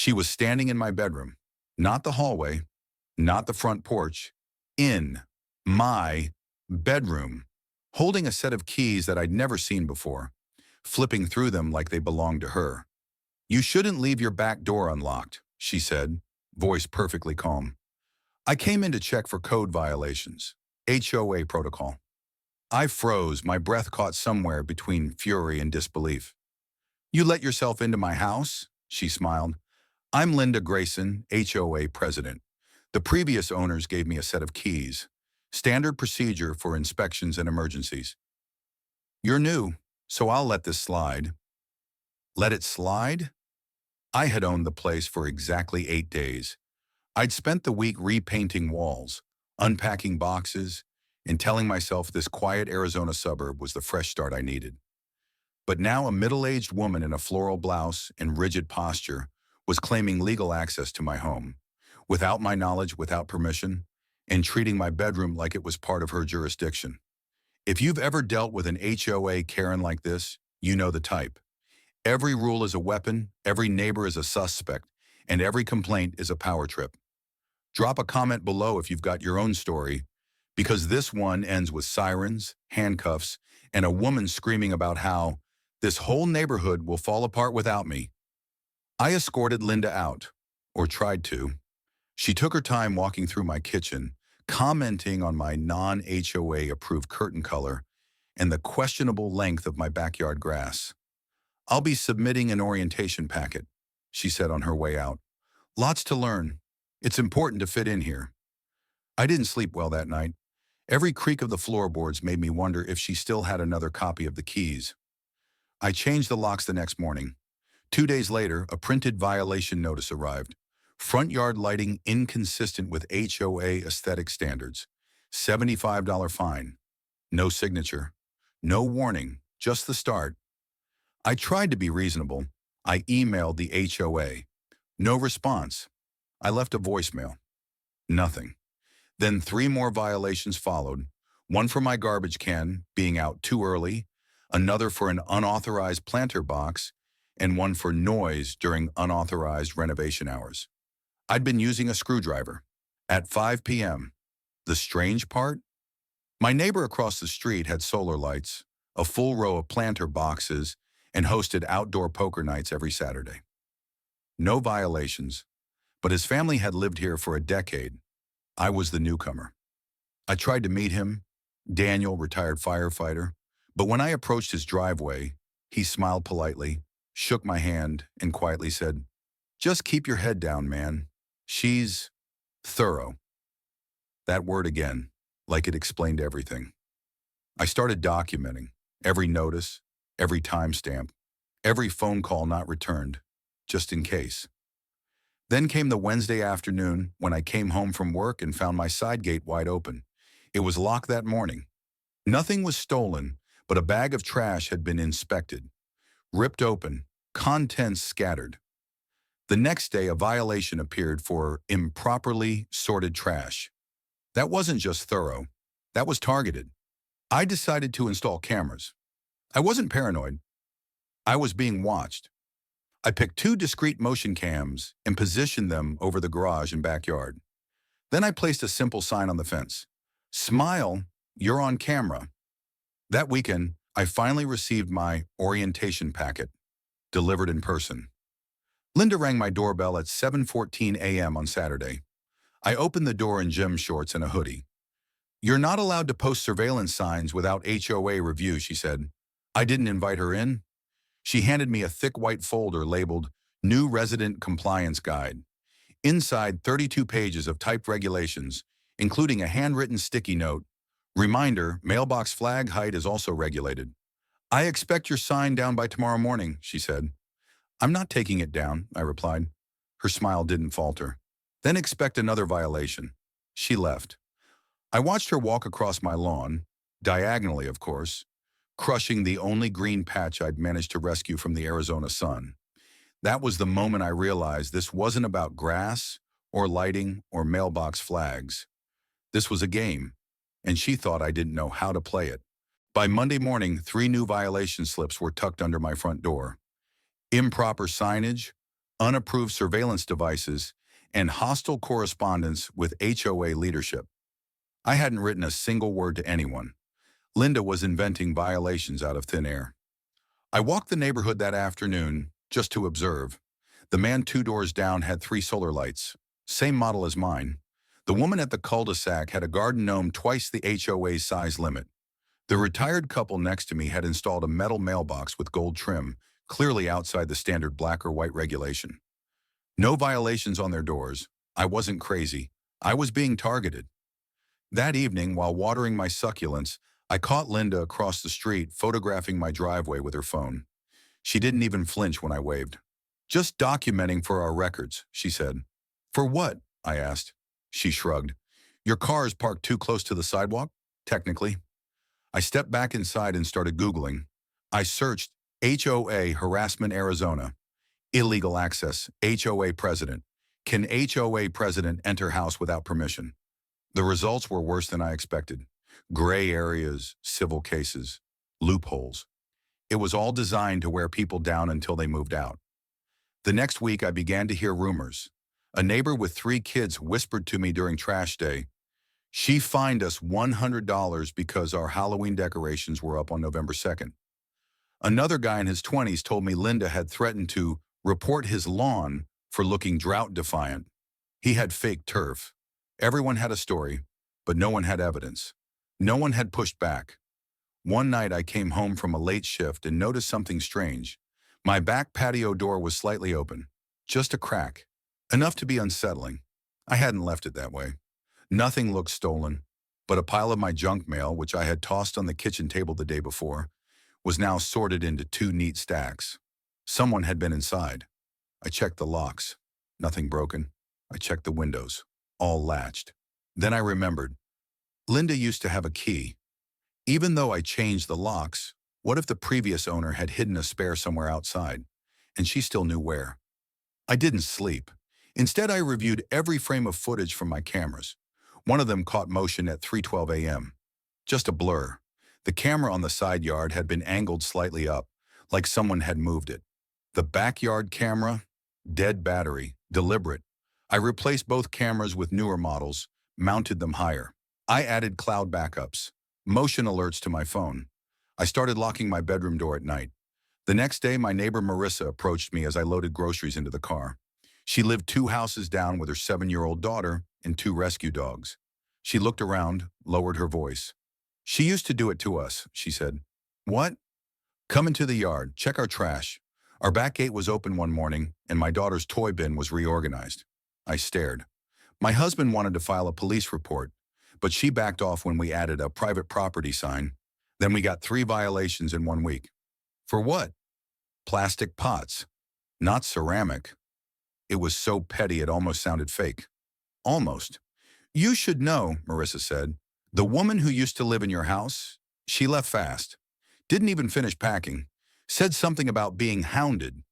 She was standing in my bedroom, not the hallway, not the front porch, in my bedroom, holding a set of keys that I'd never seen before, flipping through them like they belonged to her. "You shouldn't leave your back door unlocked," she said, voice perfectly calm. "I came in to check for code violations. HOA protocol." I froze, my breath caught somewhere between fury and disbelief. "You let yourself into my house?" She smiled. "I'm Linda Grayson, HOA president. The previous owners gave me a set of keys. Standard procedure for inspections and emergencies. You're new, so I'll let this slide." Let it slide? I had owned the place for exactly 8 days. I'd spent the week repainting walls, unpacking boxes, and telling myself this quiet Arizona suburb was the fresh start I needed. But now a middle-aged woman in a floral blouse and rigid posture was claiming legal access to my home, without my knowledge, without permission, and treating my bedroom like it was part of her jurisdiction. If you've ever dealt with an HOA Karen like this, you know the type. Every rule is a weapon, every neighbor is a suspect, and every complaint is a power trip. Drop a comment below if you've got your own story, because this one ends with sirens, handcuffs, and a woman screaming about how this whole neighborhood will fall apart without me. I escorted Linda out, or tried to. She took her time walking through my kitchen, commenting on my non-HOA approved curtain color and the questionable length of my backyard grass. "I'll be submitting an orientation packet," she said on her way out. "Lots to learn. It's important to fit in here." I didn't sleep well that night. Every creak of the floorboards made me wonder if she still had another copy of the keys. I changed the locks the next morning. 2 days later, a printed violation notice arrived. Front yard lighting inconsistent with HOA aesthetic standards. $75 fine. No signature. No warning, just the start. I tried to be reasonable. I emailed the HOA. No response. I left a voicemail. Nothing. Then 3 more violations followed. One for my garbage can being out too early, another for an unauthorized planter box, and one for noise during unauthorized renovation hours. I'd been using a screwdriver. At 5 p.m. The strange part? My neighbor across the street had solar lights, a full row of planter boxes, and hosted outdoor poker nights every Saturday. No violations, but his family had lived here for a decade. I was the newcomer. I tried to meet him, Daniel, retired firefighter, but when I approached his driveway, he smiled politely, shook my hand, and quietly said, "Just keep your head down, man. She's thorough." That word again, like it explained everything. I started documenting every notice, every timestamp, every phone call not returned, just in case. Then came the Wednesday afternoon when I came home from work and found my side gate wide open. It was locked that morning. Nothing was stolen, but a bag of trash had been inspected, ripped open, contents scattered. The next day, a violation appeared for improperly sorted trash. That wasn't just thorough, that was targeted. I decided to install cameras. I wasn't paranoid. I was being watched. I picked 2 discrete motion cams and positioned them over the garage and backyard. Then I placed a simple sign on the fence. "Smile, you're on camera." That weekend, I finally received my orientation packet, delivered in person. Linda rang my doorbell at 7:14 a.m. on Saturday. I opened the door in gym shorts and a hoodie. "You're not allowed to post surveillance signs without HOA review," she said. I didn't invite her in. She handed me a thick white folder labeled New Resident Compliance Guide. Inside, 32 pages of typed regulations, including a handwritten sticky note. Reminder, mailbox flag height is also regulated. "I expect your sign down by tomorrow morning," she said. "I'm not taking it down," I replied. Her smile didn't falter. "Then expect another violation." She left. I watched her walk across my lawn, diagonally of course, crushing the only green patch I'd managed to rescue from the Arizona sun. That was the moment I realized this wasn't about grass or lighting or mailbox flags. This was a game, and she thought I didn't know how to play it. By Monday morning, 3 new violation slips were tucked under my front door. Improper signage, unapproved surveillance devices, and hostile correspondence with HOA leadership. I hadn't written a single word to anyone. Linda was inventing violations out of thin air. I walked the neighborhood that afternoon just to observe. The man 2 doors down had 3 solar lights, same model as mine. The woman at the cul-de-sac had a garden gnome twice the HOA's size limit. The retired couple next to me had installed a metal mailbox with gold trim, clearly outside the standard black or white regulation. No violations on their doors. I wasn't crazy. I was being targeted. That evening, while watering my succulents, I caught Linda across the street photographing my driveway with her phone. She didn't even flinch when I waved. "Just documenting for our records," she said. "For what?" I asked. She shrugged. "Your car is parked too close to the sidewalk, technically." I stepped back inside and started Googling. I searched HOA Harassment Arizona, illegal access, HOA president. Can HOA president enter house without permission? The results were worse than I expected. Gray areas, civil cases, loopholes. It was all designed to wear people down until they moved out. The next week, I began to hear rumors. A neighbor with 3 kids whispered to me during trash day, "She fined us $100 because our Halloween decorations were up on November 2nd. Another guy in his 20s told me Linda had threatened to report his lawn for looking drought defiant. He had fake turf. Everyone had a story, but no one had evidence. No one had pushed back. One night I came home from a late shift and noticed something strange. My back patio door was slightly open, just a crack, enough to be unsettling. I hadn't left it that way. Nothing looked stolen, but a pile of my junk mail, which I had tossed on the kitchen table the day before, was now sorted into 2 neat stacks. Someone had been inside. I checked the locks. Nothing broken. I checked the windows. All latched. Then I remembered. Linda used to have a key. Even though I changed the locks, what if the previous owner had hidden a spare somewhere outside, and she still knew where? I didn't sleep. Instead, I reviewed every frame of footage from my cameras. One of them caught motion at 3:12 a.m. Just a blur. The camera on the side yard had been angled slightly up, like someone had moved it. The backyard camera? Dead battery. Deliberate. I replaced both cameras with newer models, mounted them higher. I added cloud backups, motion alerts to my phone. I started locking my bedroom door at night. The next day, my neighbor Marissa approached me as I loaded groceries into the car. She lived 2 houses down with her 7-year-old daughter and 2 rescue dogs. She looked around, lowered her voice. "She used to do it to us," she said. "What?" "Come into the yard, check our trash." Our back gate was open one morning, and my daughter's toy bin was reorganized. I stared. My husband wanted to file a police report, but she backed off when we added a private property sign. Then we got 3 violations in 1 week. For what? Plastic pots. Not ceramic. It was so petty it almost sounded fake. Almost. "You should know," Marissa said. "The woman who used to live in your house, she left fast. Didn't even finish packing. Said something about being hounded."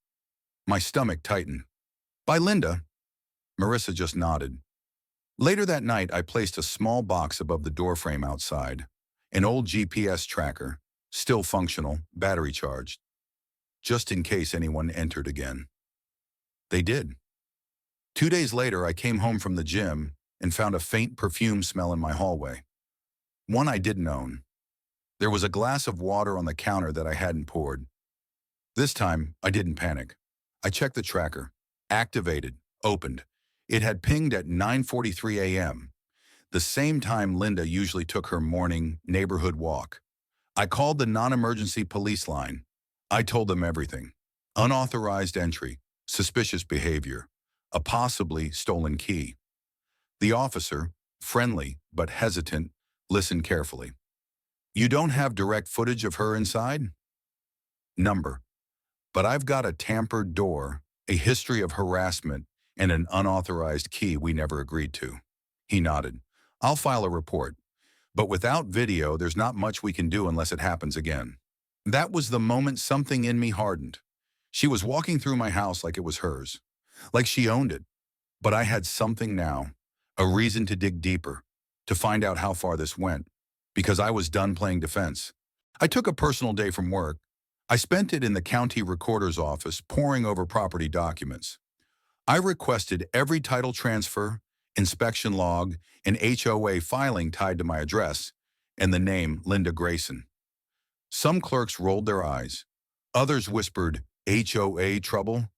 My stomach tightened. "By Linda?" Marissa just nodded. Later that night, I placed a small box above the doorframe outside. An old GPS tracker, still functional, battery charged. Just in case anyone entered again. They did. 2 days later, I came home from the gym and found a faint perfume smell in my hallway. One I didn't own. There was a glass of water on the counter that I hadn't poured. This time, I didn't panic. I checked the tracker. Activated. Opened. It had pinged at 9:43 a.m., the same time Linda usually took her morning neighborhood walk. I called the non-emergency police line. I told them everything. Unauthorized entry, suspicious behavior, a possibly stolen key. The officer, friendly but hesitant, listened carefully. "You don't have direct footage of her inside?" "Number. But I've got a tampered door, a history of harassment, and an unauthorized key we never agreed to." He nodded. "I'll file a report. But without video, there's not much we can do unless it happens again." That was the moment something in me hardened. She was walking through my house like it was hers, like she owned it. But I had something now, a reason to dig deeper, to find out how far this went, because I was done playing defense. I took a personal day from work. I spent it in the county recorder's office poring over property documents. I requested every title transfer, inspection log, and HOA filing tied to my address and the name Linda Grayson. Some clerks rolled their eyes. Others whispered, HOA trouble,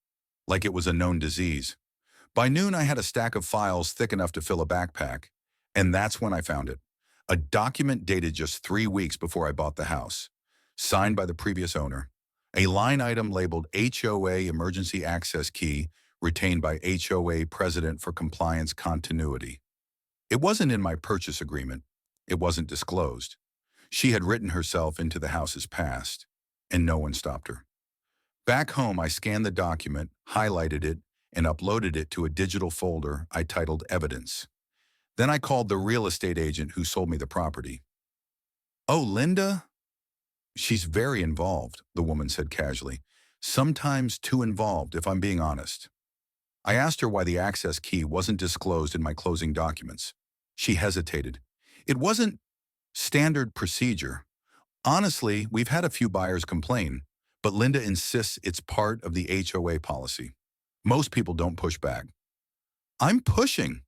like it was a known disease. By noon, I had a stack of files thick enough to fill a backpack, and that's when I found it. A document dated just 3 weeks before I bought the house, signed by the previous owner. A line item labeled HOA Emergency Access Key, retained by HOA President for Compliance Continuity. It wasn't in my purchase agreement. It wasn't disclosed. She had written herself into the house's past, and no one stopped her. Back home, I scanned the document, highlighted it, and uploaded it to a digital folder I titled Evidence. Then I called the real estate agent who sold me the property. "Oh, Linda?" "She's very involved," the woman said casually. "Sometimes too involved, if I'm being honest." I asked her why the access key wasn't disclosed in my closing documents. She hesitated. "It wasn't standard procedure. Honestly, we've had a few buyers complain, but Linda insists it's part of the HOA policy. Most people don't push back." "I'm pushing."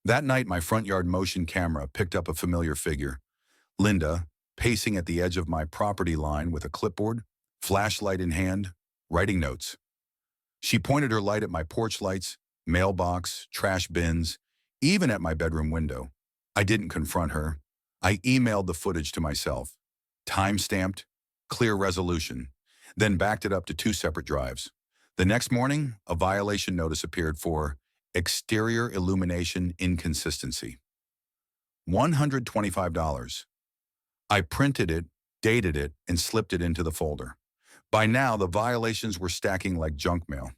That night, my front yard motion camera picked up a familiar figure. Linda, pacing at the edge of my property line with a clipboard, flashlight in hand, writing notes. She pointed her light at my porch lights, mailbox, trash bins, even at my bedroom window. I didn't confront her. I emailed the footage to myself. Time-stamped, clear resolution, then backed it up to 2 separate drives. The next morning, a violation notice appeared for exterior illumination inconsistency. $125. I printed it, dated it, and slipped it into the folder. By now, the violations were stacking like junk mail.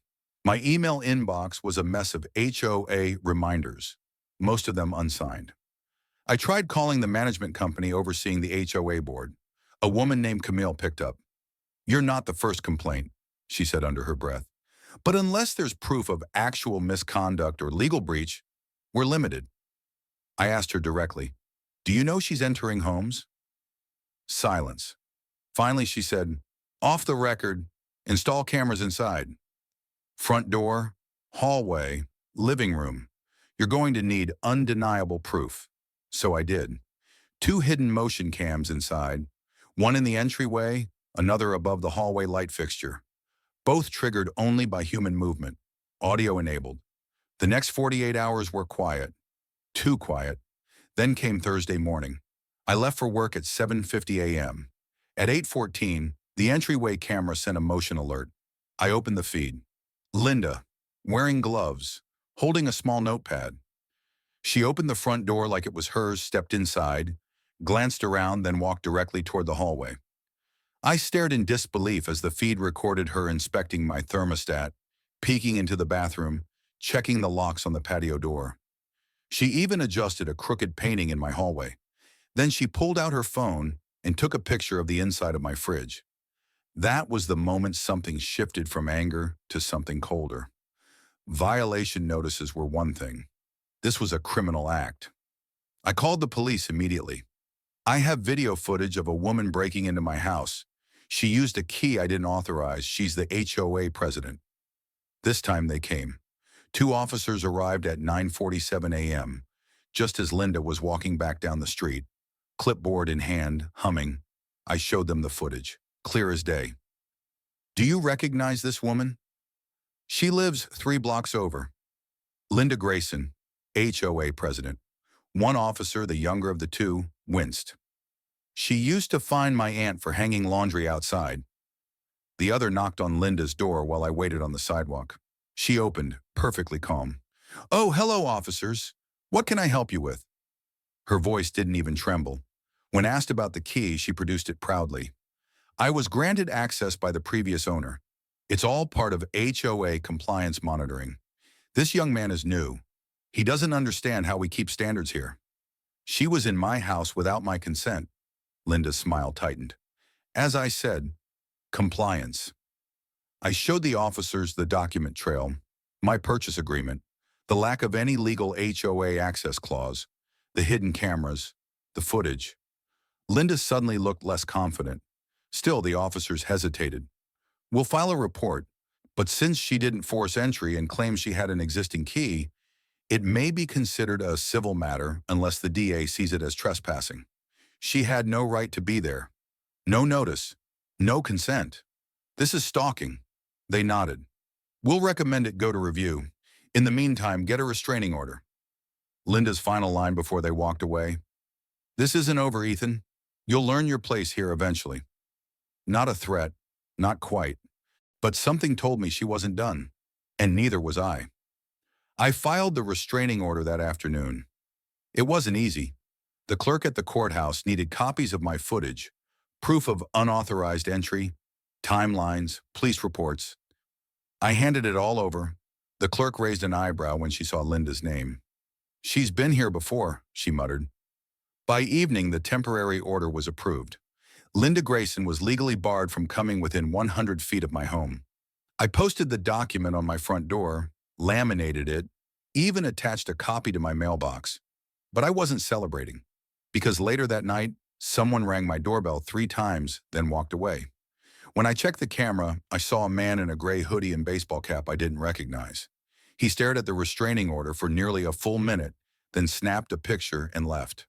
My email inbox was a mess of HOA reminders, most of them unsigned. I tried calling the management company overseeing the HOA board. A woman named Camille picked up. "You're not the first complaint," she said under her breath. "But unless there's proof of actual misconduct or legal breach, we're limited." I asked her directly, "Do you know she's entering homes?" Silence. Finally, she said, "Off the record, install cameras inside. Front door, hallway, living room. You're going to need undeniable proof." So I did. 2 hidden motion cams inside, one in the entryway, another above the hallway light fixture. Both triggered only by human movement, audio-enabled. The next 48 hours were quiet, too quiet. Then came Thursday morning. I left for work at 7:50 a.m. At 8:14, the entryway camera sent a motion alert. I opened the feed. Linda, wearing gloves, holding a small notepad. She opened the front door like it was hers, stepped inside, glanced around, then walked directly toward the hallway. I stared in disbelief as the feed recorded her inspecting my thermostat, peeking into the bathroom, checking the locks on the patio door. She even adjusted a crooked painting in my hallway. Then she pulled out her phone and took a picture of the inside of my fridge. That was the moment something shifted from anger to something colder. Violation notices were one thing. This was a criminal act. I called the police immediately. "I have video footage of a woman breaking into my house. She used a key I didn't authorize. She's the HOA president." This time they came. 2 officers arrived at 9:47 a.m., just as Linda was walking back down the street, clipboard in hand, humming. I showed them the footage, clear as day. "Do you recognize this woman?" "She lives 3 blocks over." Linda Grayson, HOA president. One officer, the younger of the 2, winced. "She used to fine my aunt for hanging laundry outside." The other knocked on Linda's door while I waited on the sidewalk. She opened, perfectly calm. "Oh, hello, officers. What can I help you with?" Her voice didn't even tremble. When asked about the key, she produced it proudly. "I was granted access by the previous owner. It's all part of HOA compliance monitoring. This young man is new. He doesn't understand how we keep standards here." "She was in my house without my consent." Linda's smile tightened. "As I said, compliance." I showed the officers the document trail, my purchase agreement, the lack of any legal HOA access clause, the hidden cameras, the footage. Linda suddenly looked less confident. Still, the officers hesitated. "We'll file a report, But since she didn't force entry and claims she had an existing key, it may be considered a civil matter unless the DA sees it as trespassing. She had no right to be there. No notice. No consent. This is stalking. They nodded. We'll recommend it go to review. In the meantime, get a restraining order. Linda's final line before they walked away. This isn't over, Ethan. You'll learn your place here eventually. Not a threat. Not quite. But something told me she wasn't done. And neither was I. I filed the restraining order that afternoon. It wasn't easy. The clerk at the courthouse needed copies of my footage, proof of unauthorized entry, timelines, police reports. I handed it all over. The clerk raised an eyebrow when she saw Linda's name. She's been here before, she muttered. By evening, the temporary order was approved. Linda Grayson was legally barred from coming within 100 feet of my home. I posted the document on my front door, laminated it, even attached a copy to my mailbox. But I wasn't celebrating, because later that night, someone rang my doorbell 3 times, then walked away. When I checked the camera, I saw a man in a gray hoodie and baseball cap I didn't recognize. He stared at the restraining order for nearly a full minute, then snapped a picture and left.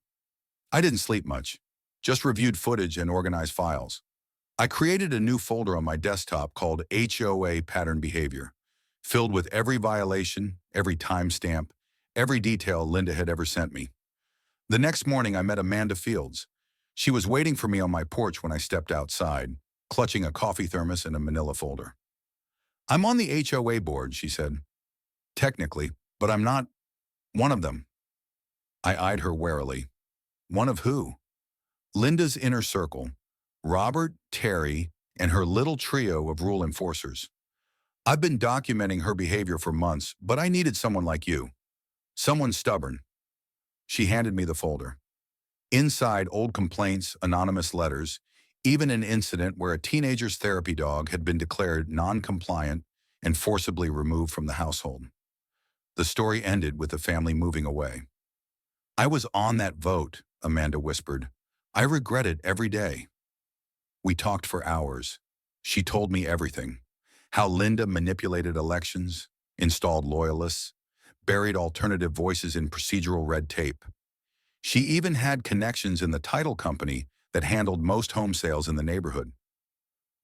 I didn't sleep much, just reviewed footage and organized files. I created a new folder on my desktop called HOA Pattern Behavior, filled with every violation, every timestamp, every detail Linda had ever sent me. The next morning, I met Amanda Fields. She was waiting for me on my porch when I stepped outside, clutching a coffee thermos and a manila folder. I'm on the HOA board, she said. Technically, but I'm not one of them. I eyed her warily. One of who? Linda's inner circle, Robert, Terry, and her little trio of rule enforcers. I've been documenting her behavior for months, but I needed someone like you. Someone stubborn. She handed me the folder. Inside, old complaints, anonymous letters, even an incident where a teenager's therapy dog had been declared non-compliant and forcibly removed from the household. The story ended with the family moving away. I was on that vote, Amanda whispered. I regret it every day. We talked for hours. She told me everything. How Linda manipulated elections, installed loyalists, buried alternative voices in procedural red tape. She even had connections in the title company that handled most home sales in the neighborhood.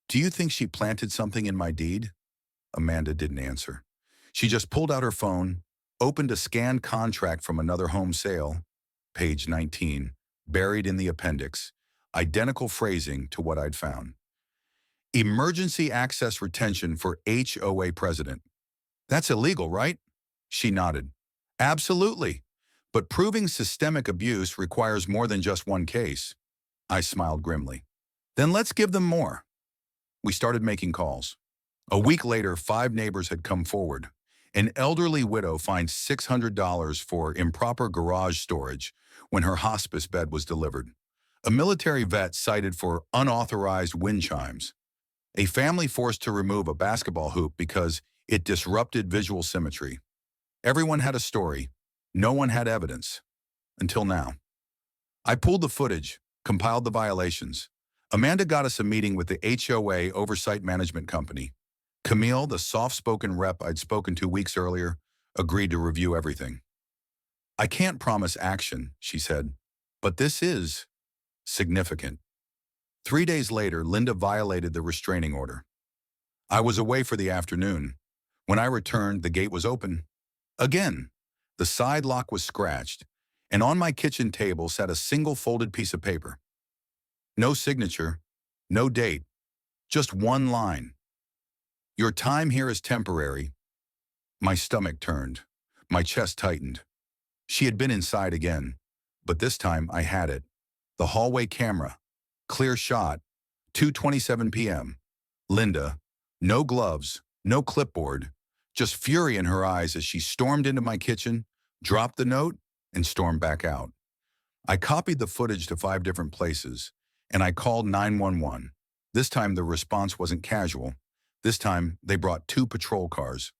Do you think she planted something in my deed? Amanda didn't answer. She just pulled out her phone, opened a scanned contract from another home sale, page 19, buried in the appendix, identical phrasing to what I'd found. Emergency access retention for HOA president. That's illegal, right? She nodded. Absolutely. But proving systemic abuse requires more than just one case. I smiled grimly. Then let's give them more. We started making calls. A week later, 5 neighbors had come forward. An elderly widow fined $600 for improper garage storage when her hospice bed was delivered. A military vet cited for unauthorized wind chimes. A family forced to remove a basketball hoop because it disrupted visual symmetry. Everyone had a story. No one had evidence. Until now. I pulled the footage, compiled the violations. Amanda got us a meeting with the HOA Oversight Management Company. Camille, the soft-spoken rep I'd spoken to weeks earlier, agreed to review everything. I can't promise action, she said, but this is significant. 3 days later, Linda violated the restraining order. I was away for the afternoon. When I returned, the gate was open. Again, the side lock was scratched, and on my kitchen table sat a single folded piece of paper. No signature, no date, just one line. Your time here is temporary. My stomach turned. My chest tightened. She had been inside again, but this time I had it. The hallway camera. Clear shot. 2:27 p.m. Linda. No gloves, no clipboard. Just fury in her eyes as she stormed into my kitchen, dropped the note, and stormed back out. I copied the footage to 5 different places, and I called 911. This time the response wasn't casual. This time, they brought 2 patrol cars.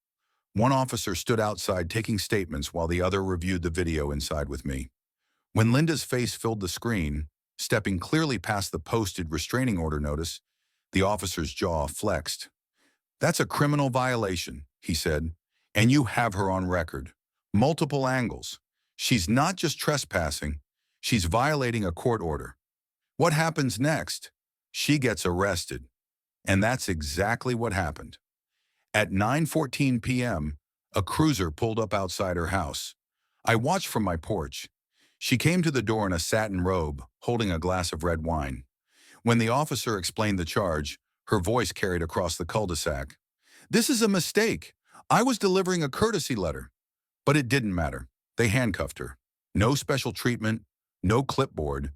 One officer stood outside taking statements while the other reviewed the video inside with me. When Linda's face filled the screen, stepping clearly past the posted restraining order notice, the officer's jaw flexed. That's a criminal violation, he said, and you have her on record. Multiple angles. She's not just trespassing, she's violating a court order. What happens next? She gets arrested. And that's exactly what happened. At 9:14 p.m., a cruiser pulled up outside her house. I watched from my porch. She came to the door in a satin robe, holding a glass of red wine. When the officer explained the charge, her voice carried across the cul-de-sac. "This is a mistake. I was delivering a courtesy letter." But it didn't matter. They handcuffed her. No special treatment, no clipboard,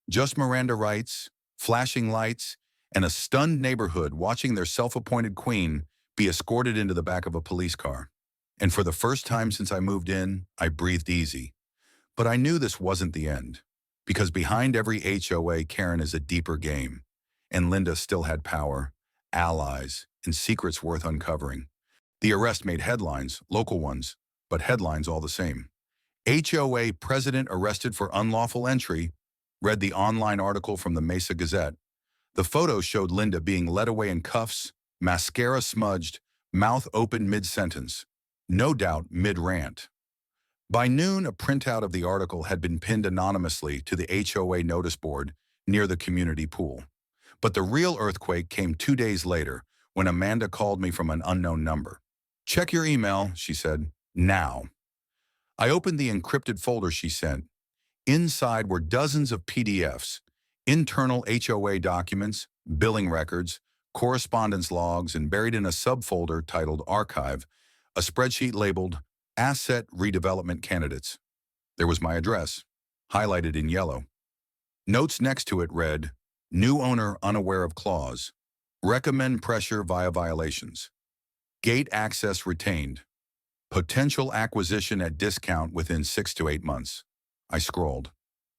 just Miranda rights, flashing lights, and a stunned neighborhood watching their self-appointed queen be escorted into the back of a police car. And for the first time since I moved in, I breathed easy. But I knew this wasn't the end, because behind every HOA Karen is a deeper game, and Linda still had power, allies, and secrets worth uncovering. The arrest made headlines, local ones, but headlines all the same. HOA president arrested for unlawful entry, read the online article from the Mesa Gazette. The photo showed Linda being led away in cuffs, mascara smudged, mouth open mid-sentence, no doubt mid-rant. By noon, a printout of the article had been pinned anonymously to the HOA notice board near the community pool. But the real earthquake came 2 days later when Amanda called me from an unknown number. "Check your email," she said, "now." I opened the encrypted folder she sent. Inside were dozens of PDFs, internal HOA documents, billing records, correspondence logs, and buried in a subfolder titled Archive, a spreadsheet labeled Asset Redevelopment Candidates. There was my address, highlighted in yellow. Notes next to it read, "New owner unaware of clause. Recommend pressure via violations. Gate access retained. Potential acquisition at discount within 6 to 8 months." I scrolled.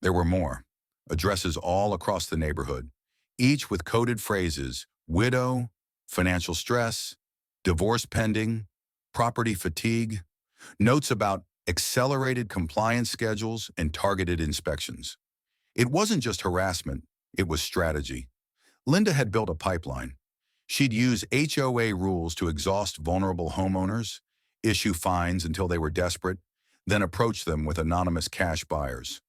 There were more. Addresses all across the neighborhood, each with coded phrases: widow, financial stress, divorce pending, property fatigue, notes about accelerated compliance schedules and targeted inspections. It wasn't just harassment, it was strategy. Linda had built a pipeline. She'd use HOA rules to exhaust vulnerable homeowners, issue fines until they were desperate, then approach them with anonymous cash buyers.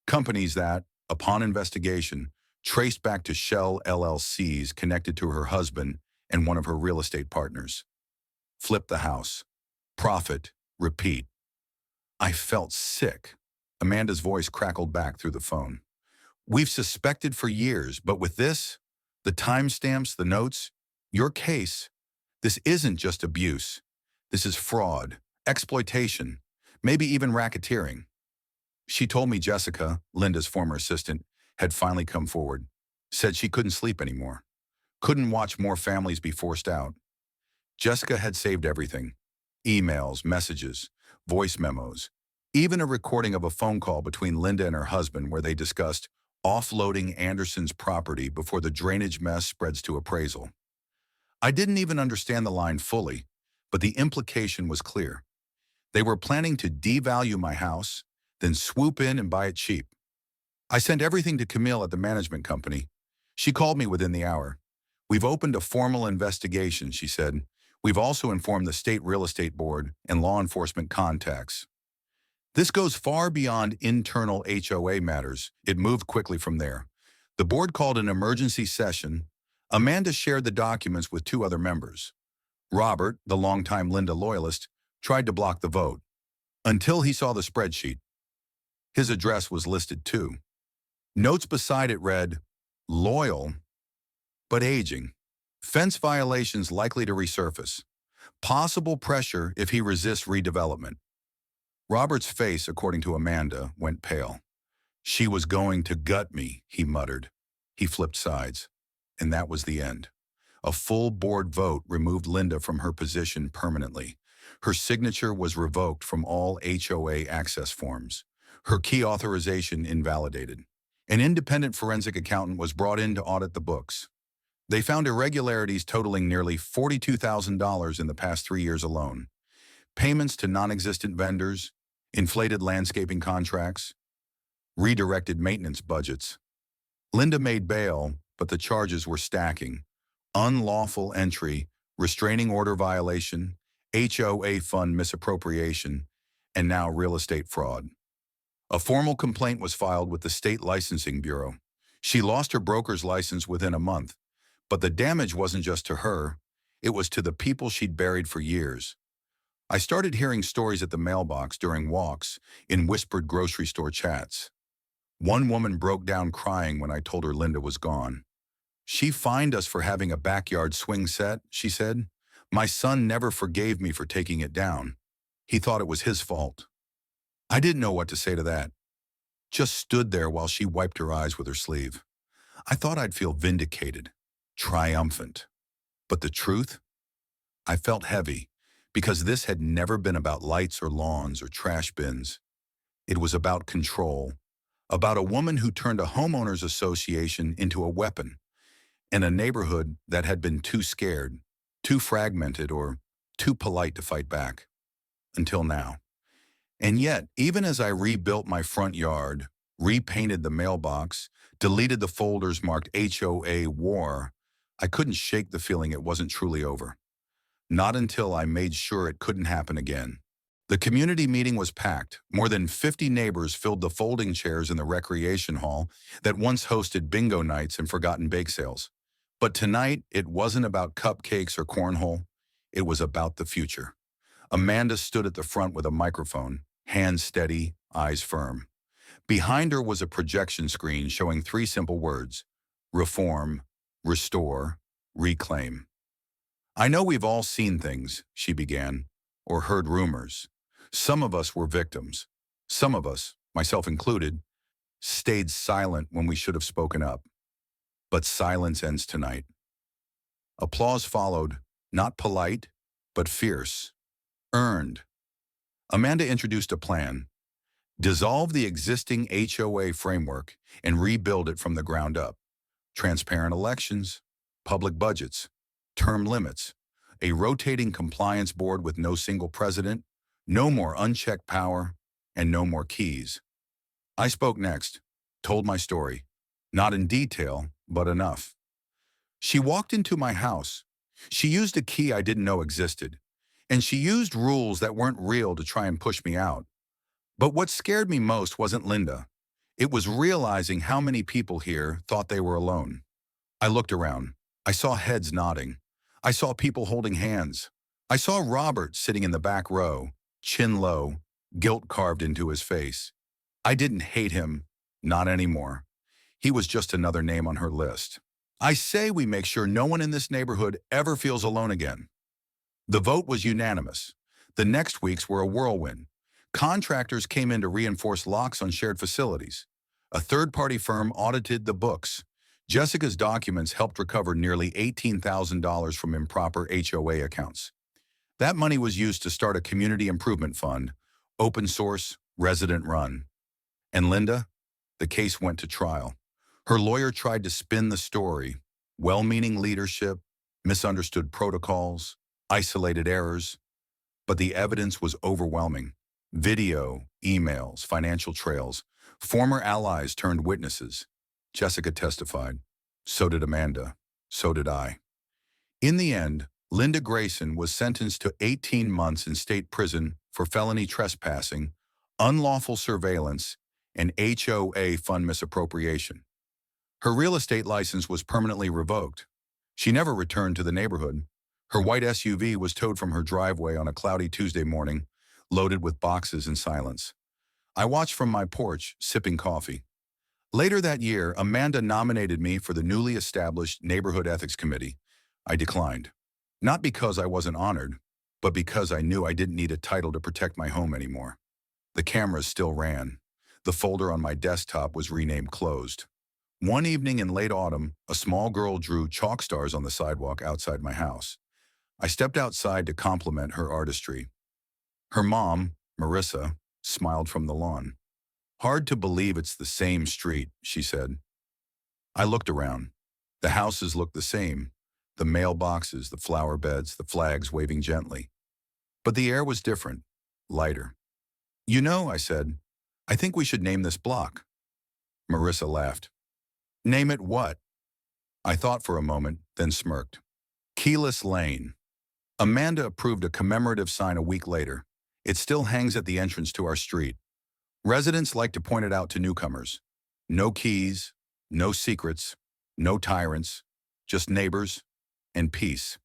Companies that, upon investigation, traced back to shell LLCs connected to her husband and one of her real estate partners. Flip the house. Profit. Repeat. I felt sick. Amanda's voice crackled back through the phone. "We've suspected for years, but with this, the timestamps, the notes, your case, this isn't just abuse. This is fraud, exploitation, maybe even racketeering." She told me Jessica, Linda's former assistant, had finally come forward, said she couldn't sleep anymore, couldn't watch more families be forced out. Jessica had saved everything: emails, messages, voice memos, even a recording of a phone call between Linda and her husband where they discussed offloading Anderson's property before the drainage mess spreads to appraisal. I didn't even understand the line fully, but the implication was clear. They were planning to devalue my house, then swoop in and buy it cheap. I sent everything to Camille at the management company. She called me within the hour. "We've opened a formal investigation," she said. "We've also informed the state real estate board and law enforcement contacts." This goes far beyond internal HOA matters. It moved quickly from there. The board called an emergency session. Amanda shared the documents with 2 other members. Robert, the longtime Linda loyalist, tried to block the vote until he saw the spreadsheet. His address was listed too. Notes beside it read, "Loyal, but aging. Fence violations likely to resurface. Possible pressure if he resists redevelopment." Robert's face, according to Amanda, went pale. "She was going to gut me," he muttered. He flipped sides. And that was the end. A full board vote removed Linda from her position permanently. Her signature was revoked from all HOA access forms. Her key authorization invalidated. An independent forensic accountant was brought in to audit the books. They found irregularities totaling nearly $42,000 in the past 3 years alone. Payments to non-existent vendors, inflated landscaping contracts, redirected maintenance budgets. Linda made bail, but the charges were stacking. Unlawful entry, restraining order violation, HOA fund misappropriation, and now real estate fraud. A formal complaint was filed with the State Licensing Bureau. She lost her broker's license within a month, but the damage wasn't just to her, it was to the people she'd buried for years. I started hearing stories at the mailbox during walks, in whispered grocery store chats. One woman broke down crying when I told her Linda was gone. "She fined us for having a backyard swing set," she said. "My son never forgave me for taking it down. He thought it was his fault." I didn't know what to say to that. Just stood there while she wiped her eyes with her sleeve. I thought I'd feel vindicated, triumphant. But the truth? I felt heavy, because this had never been about lights or lawns or trash bins. It was about control, about a woman who turned a homeowners association into a weapon, in a neighborhood that had been too scared, too fragmented, or too polite to fight back. Until now. And yet, even as I rebuilt my front yard, repainted the mailbox, deleted the folders marked HOA War, I couldn't shake the feeling it wasn't truly over. Not until I made sure it couldn't happen again. The community meeting was packed. More than 50 neighbors filled the folding chairs in the recreation hall that once hosted bingo nights and forgotten bake sales. But tonight, it wasn't about cupcakes or cornhole. It was about the future. Amanda stood at the front with a microphone, hands steady, eyes firm. Behind her was a projection screen showing 3 simple words: reform, restore, reclaim. "I know we've all seen things," she began, "or heard rumors. Some of us were victims. Some of us, myself included, stayed silent when we should have spoken up. But silence ends tonight." Applause followed, not polite, but fierce, earned. Amanda introduced a plan: dissolve the existing HOA framework and rebuild it from the ground up. Transparent elections, public budgets, term limits, a rotating compliance board with no single president, no more unchecked power, and no more keys. I spoke next, told my story, not in detail, but enough. She walked into my house. She used a key I didn't know existed, and she used rules that weren't real to try and push me out. But what scared me most wasn't Linda. It was realizing how many people here thought they were alone. I looked around. I saw heads nodding. I saw people holding hands. I saw Robert sitting in the back row, chin low, guilt carved into his face. I didn't hate him, not anymore. He was just another name on her list. I say we make sure no one in this neighborhood ever feels alone again. The vote was unanimous. The next weeks were a whirlwind. Contractors came in to reinforce locks on shared facilities. A third-party firm audited the books. Jessica's documents helped recover nearly $18,000 from improper HOA accounts. That money was used to start a community improvement fund, open source, resident run. And Linda? The case went to trial. Her lawyer tried to spin the story: well-meaning leadership, misunderstood protocols, isolated errors. But the evidence was overwhelming. Video, emails, financial trails. Former allies turned witnesses. Jessica testified. So did Amanda. So did I. In the end, Linda Grayson was sentenced to 18 months in state prison for felony trespassing, unlawful surveillance, and HOA fund misappropriation. Her real estate license was permanently revoked. She never returned to the neighborhood. Her white SUV was towed from her driveway on a cloudy Tuesday morning, loaded with boxes in silence. I watched from my porch, sipping coffee. Later that year, Amanda nominated me for the newly established Neighborhood Ethics Committee. I declined. Not because I wasn't honored, but because I knew I didn't need a title to protect my home anymore. The cameras still ran. The folder on my desktop was renamed Closed. One evening in late autumn, a small girl drew chalk stars on the sidewalk outside my house. I stepped outside to compliment her artistry. Her mom, Marissa, smiled from the lawn. "Hard to believe it's the same street," she said. I looked around. The houses looked the same. The mailboxes, the flower beds, the flags waving gently. But the air was different, lighter. "You know," I said, "I think we should name this block." Marissa laughed. "Name it what?" I thought for a moment, then smirked. "Keyless Lane." Amanda approved a commemorative sign a week later. It still hangs at the entrance to our street. Residents like to point it out to newcomers. No keys, no secrets, no tyrants, just neighbors and peace.